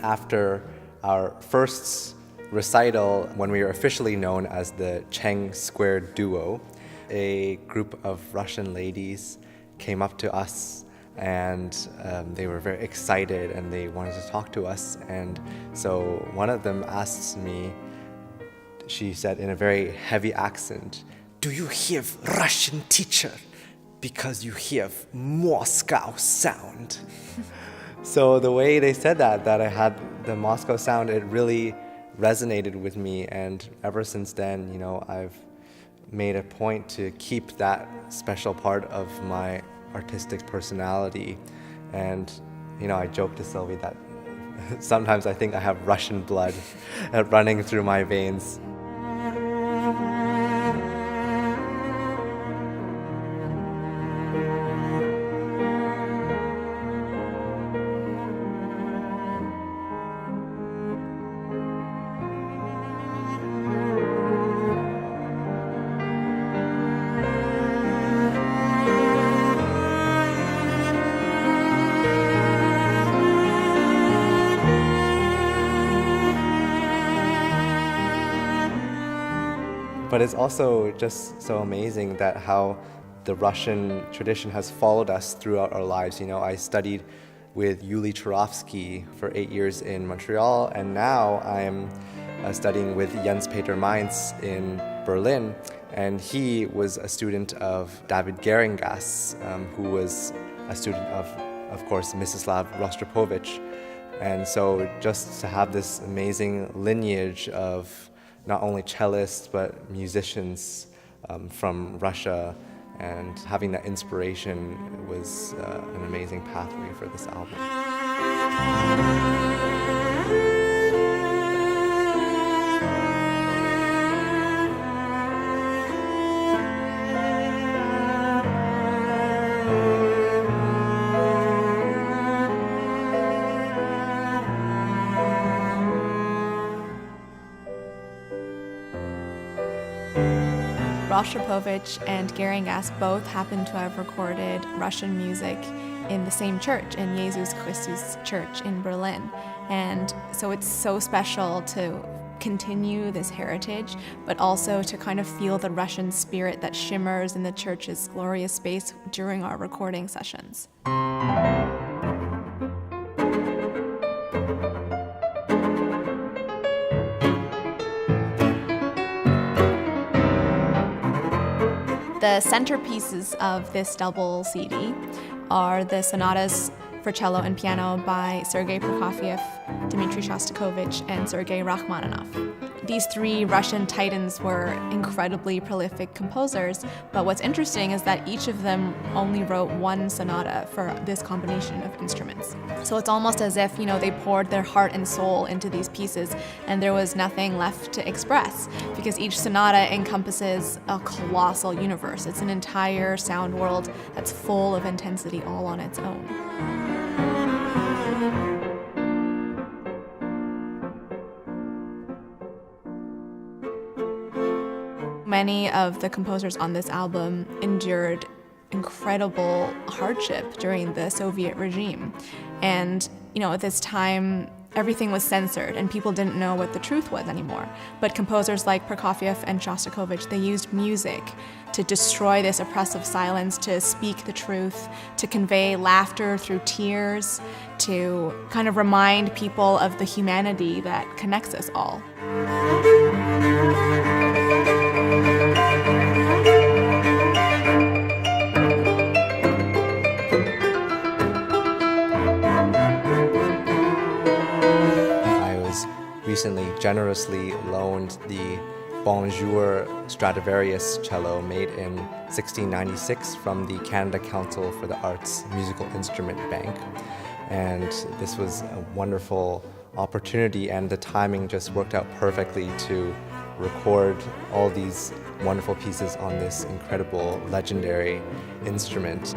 After our first recital, when we were officially known as the Cheng² Duo, a group of Russian ladies came up to us and they were very excited and they wanted to talk to us. And so one of them asked me, she said in a very heavy accent, "Do you hear Russian teacher? Because you hear Moscow sound." So the way they said that I had the Moscow sound, it really resonated with me. And ever since then, I've made a point to keep that special part of my artistic personality. And, I joke to Silvie that sometimes I think I have Russian blood running through my veins. But it's also just so amazing that how the Russian tradition has followed us throughout our lives. I studied with Yuli Turovsky for 8 years in Montreal, and now I'm studying with Jens Peter Mainz in Berlin. And he was a student of David Geringas, who was a student of course, Mstislav Rostropovich. And so just to have this amazing lineage of not only cellists, but musicians from Russia, and having that inspiration was an amazing pathway for this album. Rostropovich and Geringas both happen to have recorded Russian music in the same church, in Jesus Christus Church in Berlin. And so it's so special to continue this heritage, but also to kind of feel the Russian spirit that shimmers in the church's glorious space during our recording sessions. The centerpieces of this double CD are the sonatas for cello and piano by Sergei Prokofjew, Dmitri Shostakovich, and Sergei Rachmaninow. These three Russian titans were incredibly prolific composers, but what's interesting is that each of them only wrote one sonata for this combination of instruments. So it's almost as if, they poured their heart and soul into these pieces and there was nothing left to express, because each sonata encompasses a colossal universe. It's an entire sound world that's full of intensity all on its own. Many of the composers on this album endured incredible hardship during the Soviet regime. And, at this time, everything was censored and people didn't know what the truth was anymore. But composers like Prokofjew and Shostakovich, they used music to destroy this oppressive silence, to speak the truth, to convey laughter through tears, to kind of remind people of the humanity that connects us all. Recently generously loaned the Bonjour Stradivarius cello made in 1696 from the Canada Council for the Arts Musical Instrument Bank. And this was a wonderful opportunity, and the timing just worked out perfectly to record all these wonderful pieces on this incredible, legendary instrument.